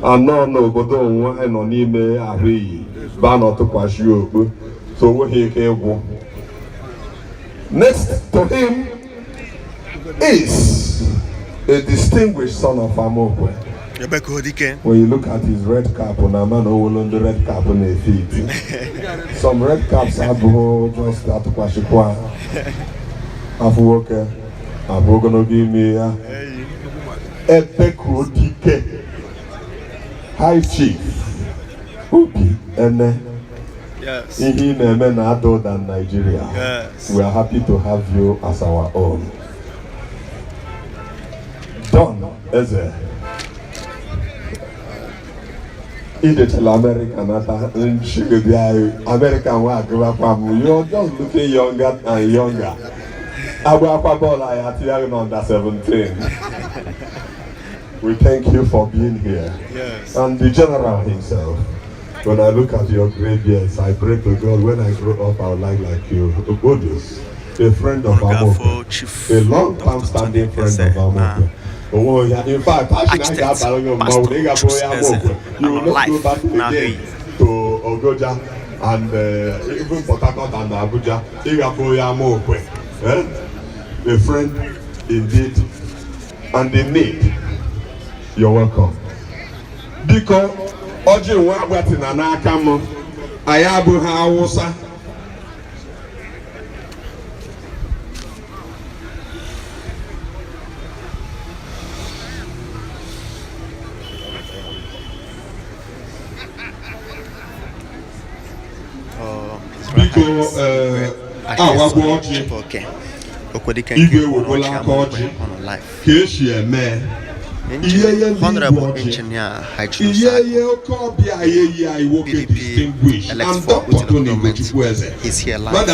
anọ n'obodo onwe nọ n'ime ahụ iyi ba n'ọtụkwasị okpu so onweghị ike ịgwụ. Next to him is a distinguished son of Amokwe. When you look at his red cap, on a man who the red cap on his feet. Some red caps have just at Kwashikwa. Afor, Afor gonna give me a Epekrodike High Chief Ubi and yes. Inyi men other than Nigeria. Yes. We are happy to have you as our own. Don Eze. American American you're just looking younger and younger. Under 17. We thank you for being here. Yes. And the general himself. When I look at your gray beards, I pray to God when I grow up I'll like you. Obodos, a friend of Amokwe, a long-time standing friend of Amokwe. Oh yeah, in fact, you will not go back again to Ogoja and even Port Harcourt and Abuja. A friend indeed and in need. You're welcome. Because Oji Wagwati na n'aka ayabu ha Hausa. Because awagbo Oji igwe wogola aka Oji keshi eme Honorable Engineer distinguished and is here live.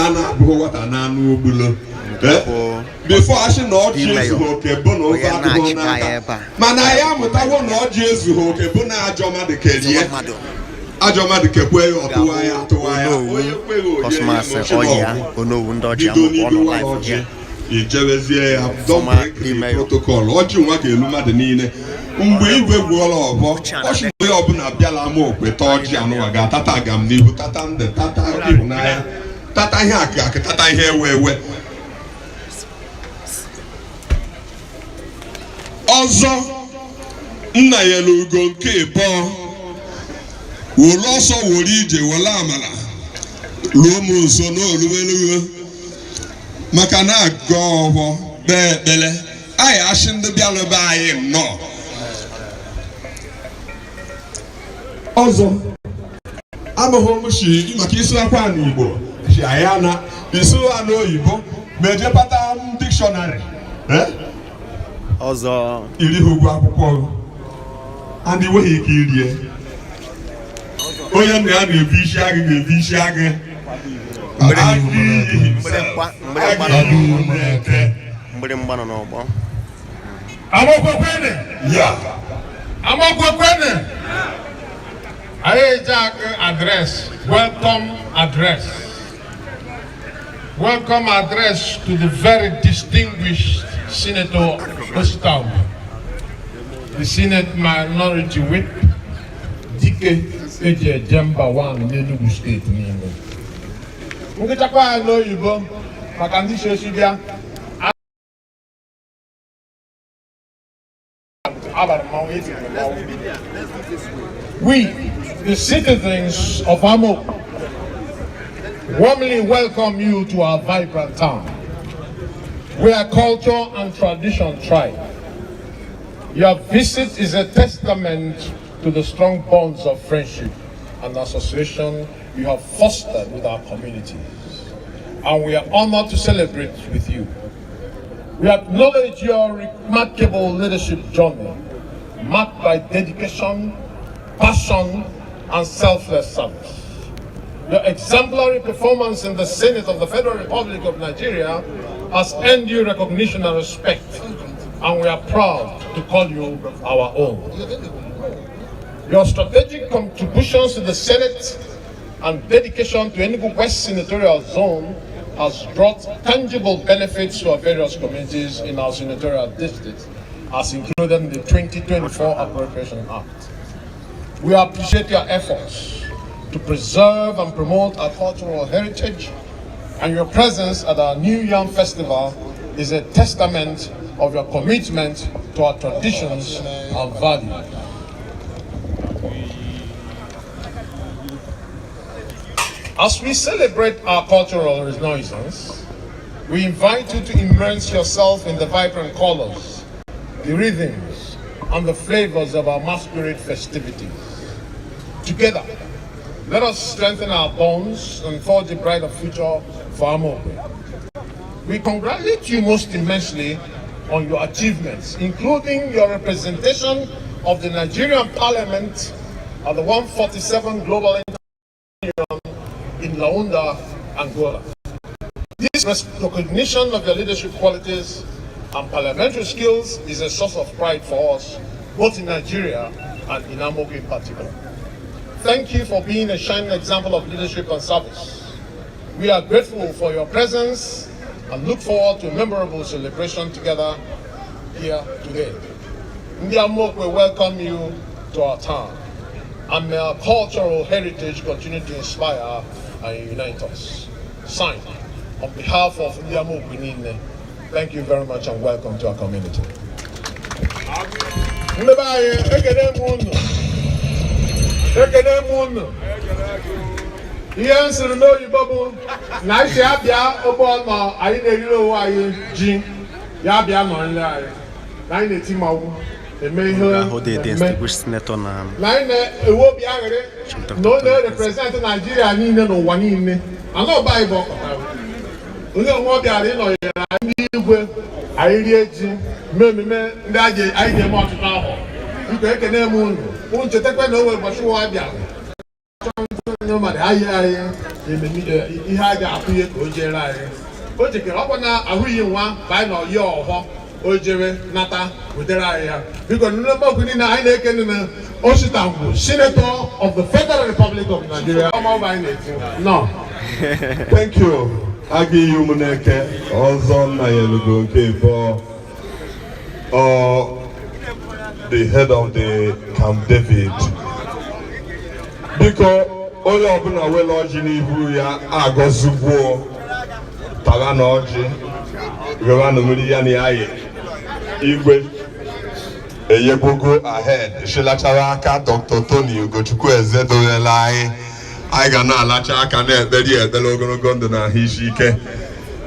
Before I should not Jesus Ajoma de Kepwe or Tuaya, don't break the protocol. What you want to look at the Nine. We will all of us. We open up Yalamo with Torji and Tata Gamni, Tatan, the Tata Yaka, Tata here where. Also, Nayelu go keep will also read the Walamala. Lumu so no Luelu. Makana go bele. I ashin the Bialabai no. Also, I'm a home she Makisa Panibo. She Ayana, Isu ano Ibo, Major Patam dictionary. Also, Ilihu and the way he killed you. Oh, yeah, the Vishag. Welcome address to the very distinguished Senator Osita, the Senate Minority Whip, Dike Eje Jemba 1 in Enugu State. We, the citizens of Amokwe, warmly welcome you to our vibrant town. We are culture and tradition tribe. Your visit is a testament to the strong bonds of friendship and association you have fostered with our communities. And we are honored to celebrate with you. We acknowledge your remarkable leadership journey, marked by dedication, passion, and selfless service. Your exemplary performance in the Senate of the Federal Republic of Nigeria has earned you recognition and respect, and we are proud to call you our own. Your strategic contributions to the Senate and dedication to Enugu West Senatorial Zone has brought tangible benefits to our various communities in our senatorial districts, as included in the 2024 Appropriation Act. We appreciate your efforts to preserve and promote our cultural heritage, and your presence at our New Yam Festival is a testament of your commitment to our traditions and values. As we celebrate our cultural renaissance, we invite you to immerse yourself in the vibrant colors, the rhythms, and the flavors of our masquerade festivities. Together, let us strengthen our bonds and forge a brighter future for Amokwe. We congratulate you most immensely on your achievements, including your representation of the Nigerian Parliament at the 147 Global Union in Launda, Angola. This recognition of your leadership qualities and parliamentary skills is a source of pride for us, both in Nigeria and in Amokwe in particular. Thank you for being a shining example of leadership and service. We are grateful for your presence and look forward to a memorable celebration together here today. Ndi Amokwe welcome you to our town, and may our cultural heritage continue to inspire and unite us. Signed, on behalf of Ndi Amokwe, thank you very much and welcome to our community. Yes, no, you bubble. Nice, Yabia, Obama, I didn't know why you, Jim, Yabia, Monla, 9 Timo, the mayor, the distinguished senator. Line, it will be angry. No, they represent Nigeria, I need no one in me. I'm not by book. We don't want the arena, I need to I read me, I get more to now. You take a name, won't you take one over, but you are young. No matter how you had a appeal to Jerry. But you can open a real one by no your or Jerry Nata with the area. Because nobody in the Osita, Senator of the Federal Republic of Nigeria. No. Thank you. I give you Muneke, also Enugu for the head of the Camp David. Because only open a well origin ya agozugbo tara na oji gwa no muri ya ni aye igwe eyebogo ahead shilachara aka Dr. Tony Ochuchu ezedolela anyị ga na alacha aka na ekperi ogologo ndụ na ahịshi ike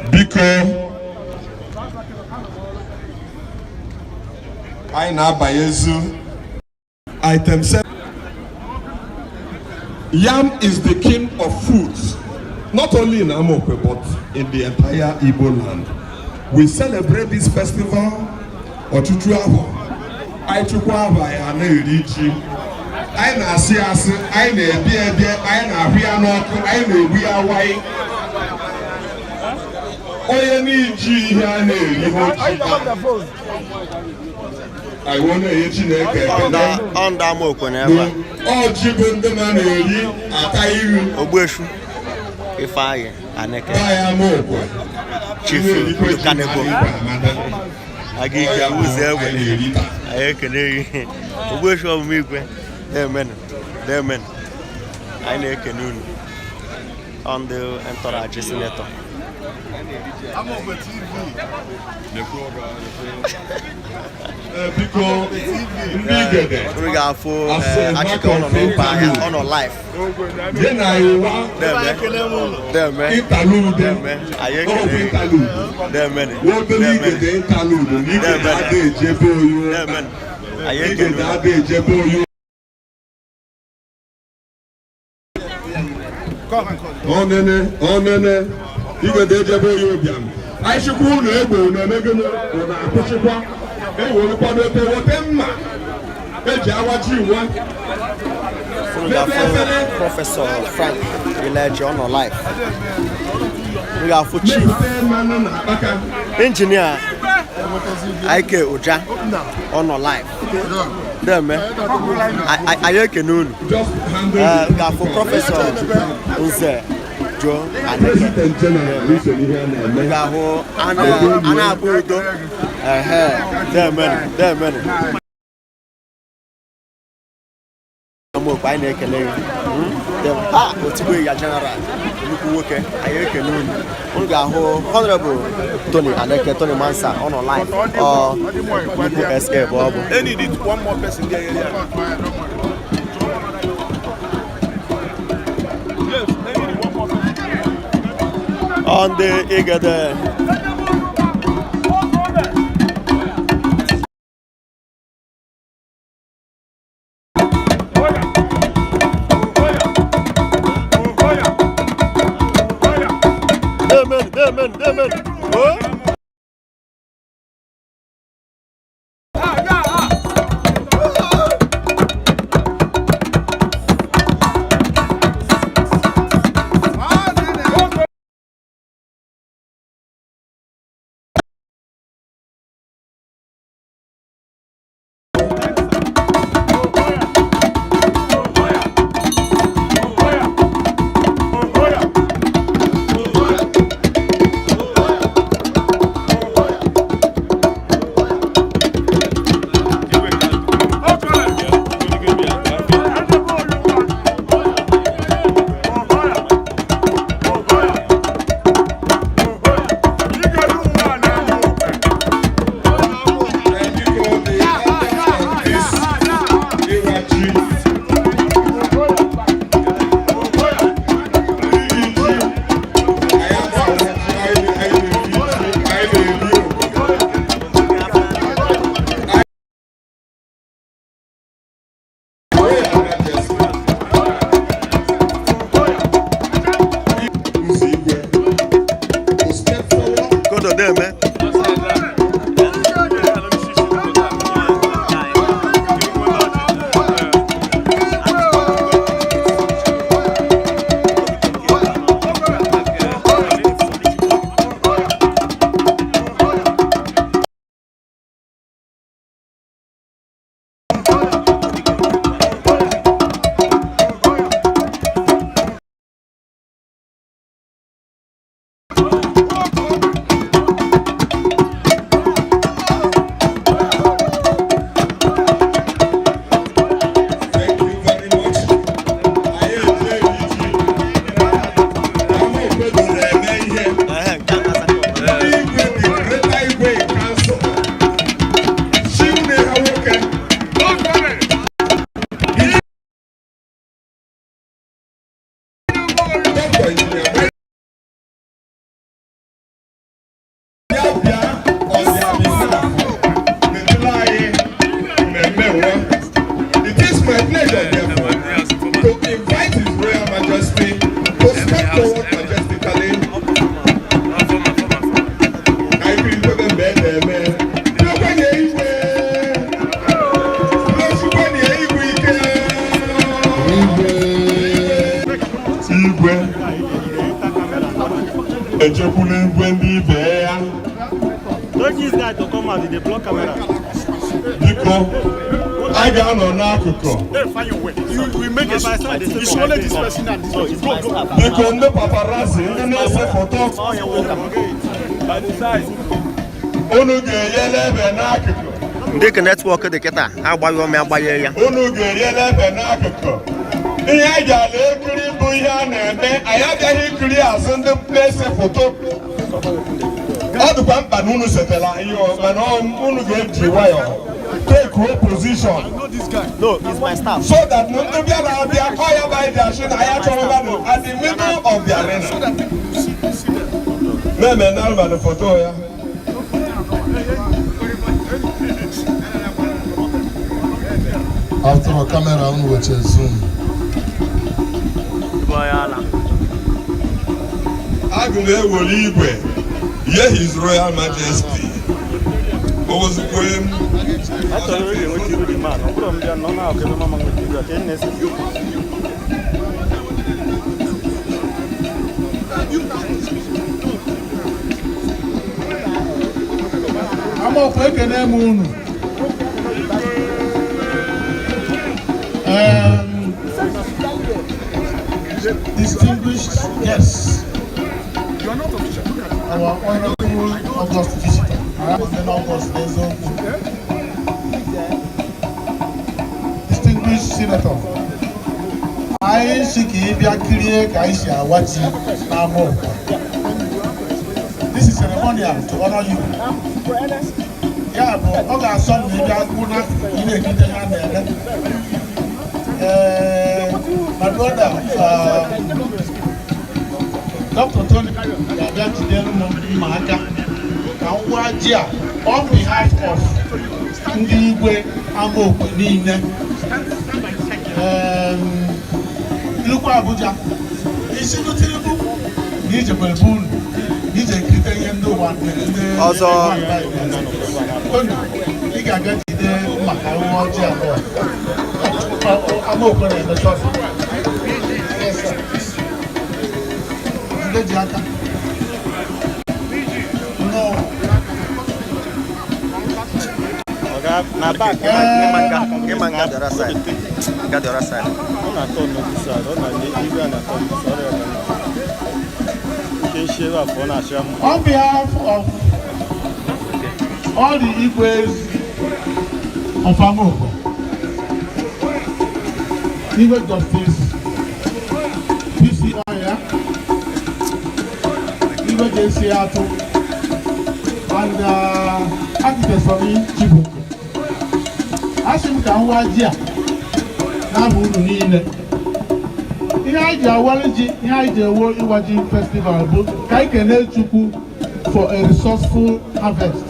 biko anyị na-abanyezu item 7. Yam is the king of foods, not only in Amokwe but in the entire Igbo land. We celebrate this festival, Ochuchu Afor. I chukwu aba ya na eri ji. I na asi, I na ebi, I na ahia n'ọkụ, I na ebi awai. Onye n'iji ihe a na-eri hoji. I want to hear Chineke on Amokwe never. All children the man eri atairu. Ogbeshu. Ifeanyi Aneke. Amokwe. Chief Lukanebo. Agika uzewe. Ayekene. Ogbeshu omigwe. Amen. Amen. Ayekene unu. On the entourage senator. Amokwe TV. Because we got for article on our life. Then I want them man. interlude. Them man. I interlude. Them man. What believe the interlude? You can add the jebo. Them man. I can add the jebo. On nene. You can do jebo you biam. I should go no ebo no megano na akochekwa. E wo kwado te wo temma. E je awaji wa. Professor Frank LGA on our life. We got for chief engineer Ike Oja on our life. There man. I can noon. We got for Professor Nze Joe and we got who Anna Budo. There man. anyị na-ekele gị otigbo ya general nnukwu nwoke anyị ekele unu ga-ahụ honorable Tony Aneke Tony Mansa ọ nọ live nnukwu SA bụ ọ bụ on the Igede. Amen. Oh. Don't use that to come out with the block camera. I got on Akuko. Hey, find your way. You make a spot. You should only this person and this person. Because no paparazzi, no say photo. By the side. Onuge yele na Akuko. Ndeke network de keta agbayo me agbaye ya. Onuge yele na Akuko. Ihe aja le kiri bu ihe na-eme, aya gaghị kiri azụ ndị place photo. Ọ dịkwa mkpa na unu setela ihe mana unu ga-eji nwayọ. Take your position. I know this guy. No, it's my staff. So that no one they are called by their shit. I have to at the middle of the arena. So that people see them. No, man, now about the photo, yeah. After a camera on which is zoom. Agune Woligwe. Yeah, His Royal Majesty. What was the poem? I thought you were with the man. I'm going to know now. Okay, Mama, Amokwe Kenemun. Distinguished guests. You are not official. Our honorable August visitor. Distinguished senator. anyị si ka ị bịa kirie ka anyị si awachi n'Amokwe. This is ceremonial to honor you. Yeah, but ọ ga-asọ m na ị bịa kwụ na ị na-ekite ha na-eme. My brother, Dr. Tony, ga-abịa jidere m mma aka ka m gwa ji a on behalf of ndị igwe Amokwe niile. Ilukwa Abuja, isi n'Utinubu na ijekwere bụ unu, ije nkite ihe ndị ụwa ọzọ. Ị ga-abịa jide maka nwa ọjị abụọ. Amokwe na-emecha ọzọ. Jide ji aka. Na back, the other side. Got the other side. On behalf of all the Igwes of Amokwe, Igwe Justice, PC Oya, Igwe JC Ato, and architect for me, Chibu. Asim ka nwa ji a na-abụ unu niile. Ihe anyị ji awara ji, ihe anyị ji ewo ịwa ji festival bụ ka anyị kelee Chukwu for a resourceful harvest.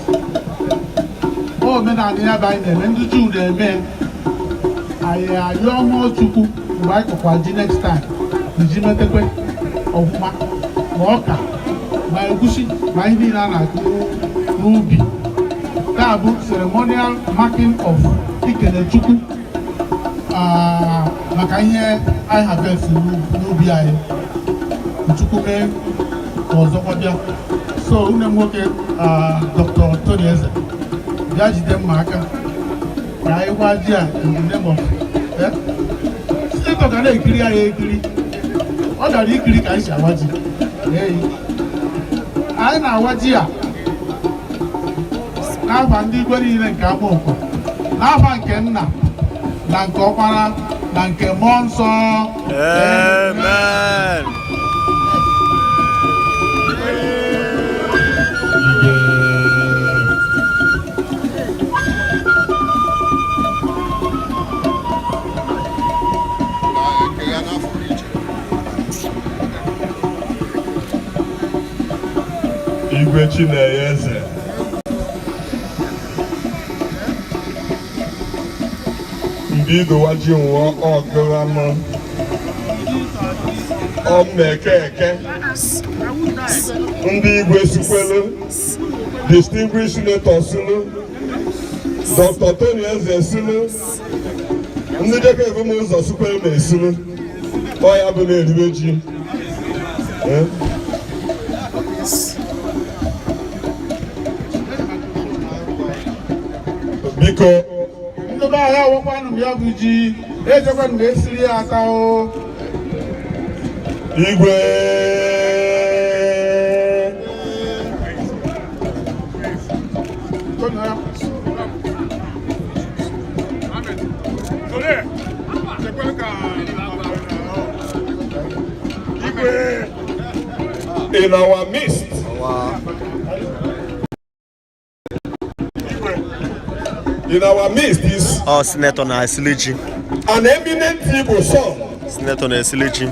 Omenala ya bụ anyị na-eme, ndị Juu na-eme. Anyị ayọọ mmụọ Chukwu mgbe anyị kọkwa ji next time iji metekwe ọfụma ma ọka ma egusi ma ihe niile a na-akụ n'ubi. That bụ ceremonial marking of ikele Chukwu maka ihe anyị harvest n'ubi anyị. Chukwu mee ka ọzọkwa bịa. So nne m nwoke Dr. Tony Eze bịa jide mma aka ka anyị gwa ji a in the name of Senator ga na-ekiri ya ekiri. Ọ gara ikiri ka anyị si awa ji. Anyị na-awa ji a n'afa ndị igwe niile nke Amokwe, n'afa nke nna na nke ọkpara na nke mmụọ nsọ. Amen. Igwe Chineke Bido waji nwa ọgụrama ọmekeke ndị igwe sikwelu distinguished senator silu Dr. Tony Eze silu ndị dịka ebum ụzọ sikwelu na esilu ọ ya bụ na-eriwe ji biko ndị be anyị awakwanụ ya bụ ji ejekwanụ ga-esiri ya aka o. Igwe in our midst. In our midst is Senator na Esilichi. An eminent Igbo son. Senator na Esilichi.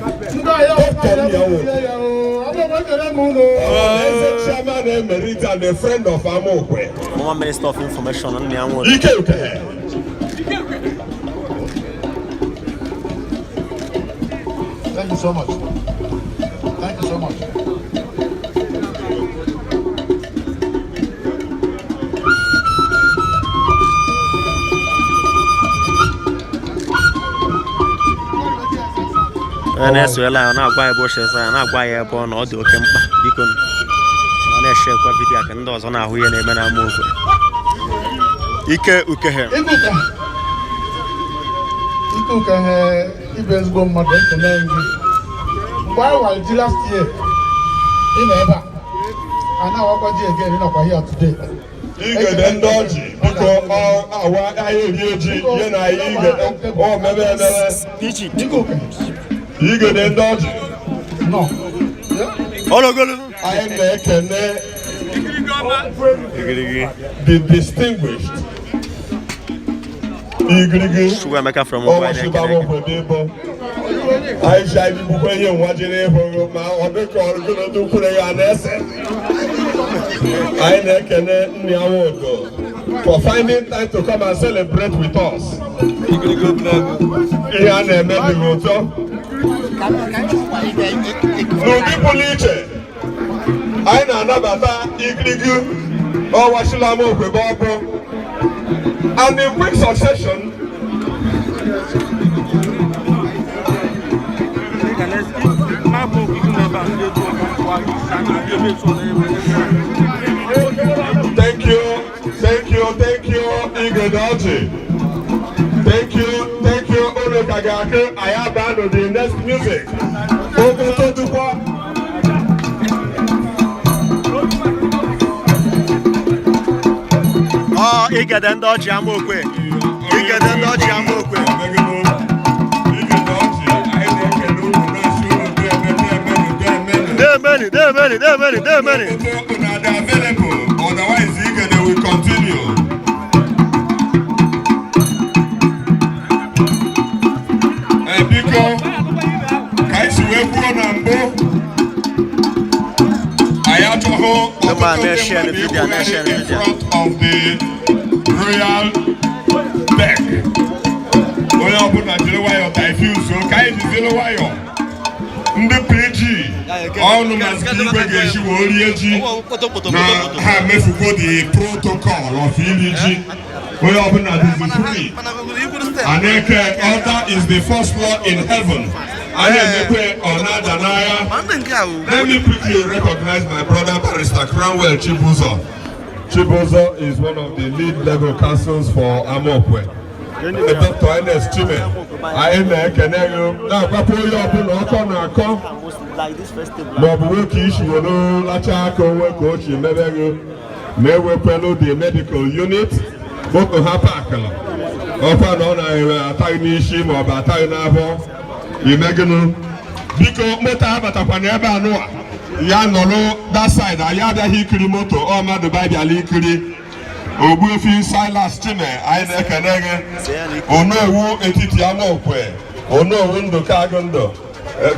Chairman Emerit and a friend of Amokwe. Former Minister of Information on the Amokwe. Thank you so much. Thank you so much. Na-eswela na-agwa ya bụ shesa na-agwa ya ebe ọ na ọ dị oke mkpa biko ọ na-eshekwa vidiyo ka ndị ọzọ na-ahụ ihe na-eme na Amokwe. Ike Ukehe ibe ezigbo mmadụ ekene gị mgbe anyị wara ji last year ị na ebe a na-awakwa ji ege nọkwa here today. Igede ndị ọjị biko awa ahịa eri eji ihe na ahịa igede ọ mebe emebe Biko Igwe dị ndị ọjị. No. I am the distinguished Sugar from I shall be watching for finding time to come and celebrate with us. I na-anabata Igirigu ọwachila Amokwe bụ and in quick succession thank you Igwe. Thank you Olokagake. I have band the next music. Oh, you get them dodgy Amokwe. You get them dodgy Amokwe. There are many. Available. Otherwise, they will continue. Because Kaisi Webu Nambo, Ayatoho, in front of the royal deck. We open a Jilawayo diffuse, so Kaisi Jilawayo. The PG, all of us give the protocol of ELG. We open a free. And altar is the first law in heaven. Let me quickly recognize my brother Barrister Cranwell Chibuzo. Chibuzo is one of the lead level counsels for Amokwe. Dr. Ernest Chime. I am a Canary. Now, Papa, you open a call. Mobuki, she will know Lachako, coach, may we follow the medical unit. Boko Hapakala. Open on a tiny shim or Batanavo. You megano. Biko Mota Batapaneba Noa. Yanolo, that side, Ayada Hikri Moto, or Madu Baby Alikri. Obufi Silas Chime, I Nekanega. Ono Etiti Amokwe. Ono Wundo Kagondo. The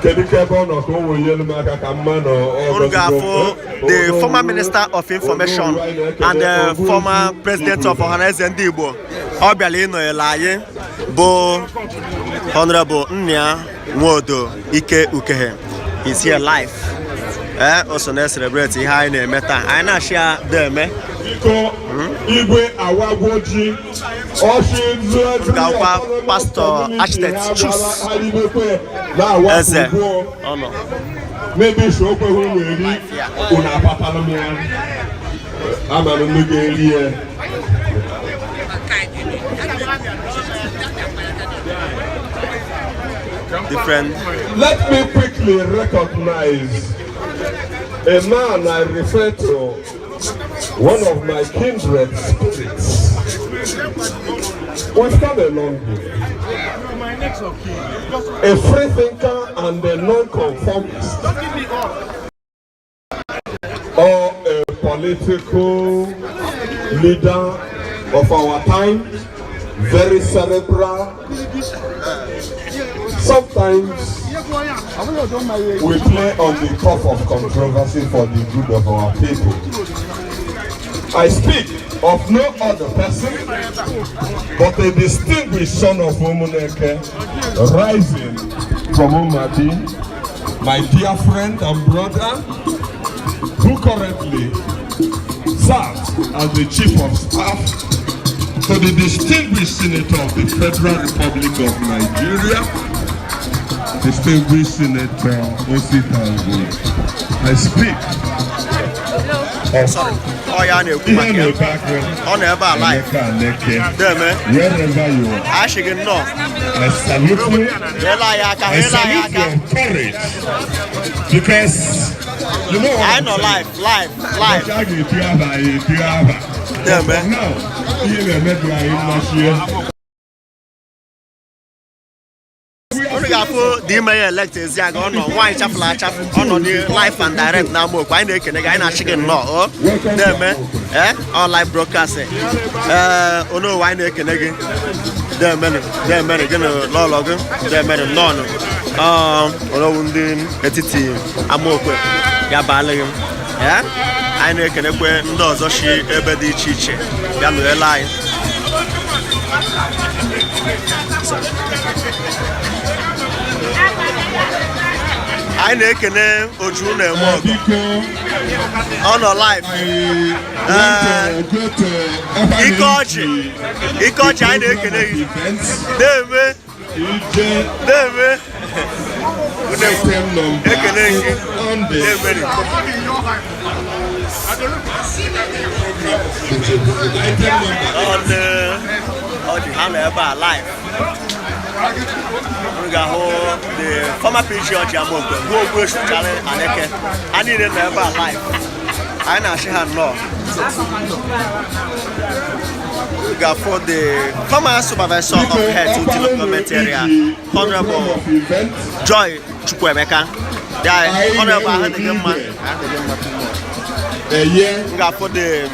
former Minister of Information and the former President of Ohanese Ndibo, Obialino Elaye, Bo Honorable Nya Nwodo Ike Ukehe. He's here live. Also, let's celebrate high name Meta. I not share them. Igwe Awagoji, Pastor Architect Choose Eze. Oh no. Maybe so who will be una papalomia. I'm a Miguel. Different. Let me quickly recognize a man I refer to, one of my kindred spirits. We've come a long way. A free thinker and a non-conformist, or a political leader of our time, very cerebral. Sometimes we play on the cup of controversy for the good of our people. I speak of no other person but a distinguished son of Umuneke, rising from Umadi, my dear friend and brother, who currently serves as the Chief of Staff to the distinguished Senator of the Federal Republic of Nigeria, distinguished Senator Osita. I speak. Oh, yeah, no, on ever alive. Wherever you are, I should know. I salute you. I salute your courage. Because you know I know life. for the mayor elect is ya go no why chafla on the live and direct na Amokwe I na ekene ga I na chicken no oh dem on live broadcast ono why na ekene gi dem gonna lolo gi dem no ono ndi etiti Amokwe ya bala gi I na ekene kwe ndị ọzọ shi ebe dị iche iche ya no line I na-ekene Ochuchu na-eme ọgụ on live ike ọchị I na-ekene gị na-eme ekene gị na-eme on live we got the former PG of Amokwe who goes to challenge Aneke. I need them ever live. I know she had no. We got for the former supervisor of head to the government area, Honorable Joy Chukwemeka. Honorable we got for the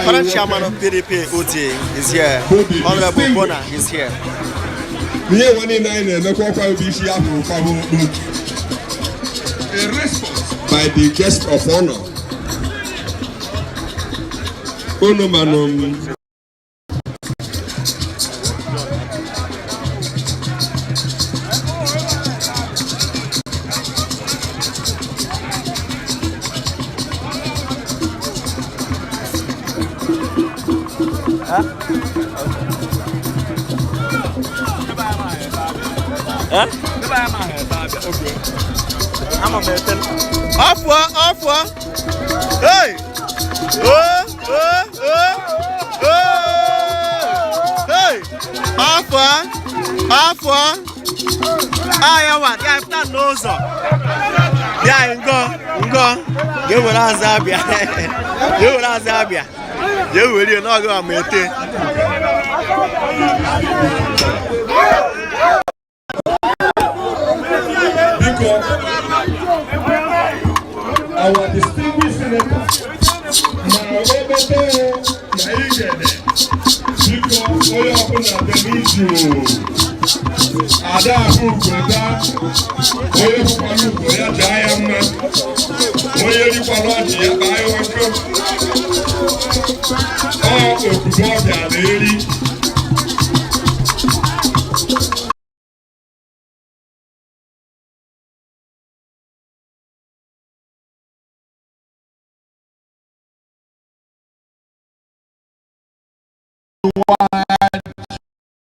current chairman of PDP OT is here. Honorable Bona is here. A response by the guest of honor. I'm a metal. Off. Hey! Hey! Off. I want. Yeah, that knows. Yeah, go. You will Azabia. You will not go and meet it. Our distinguished senator,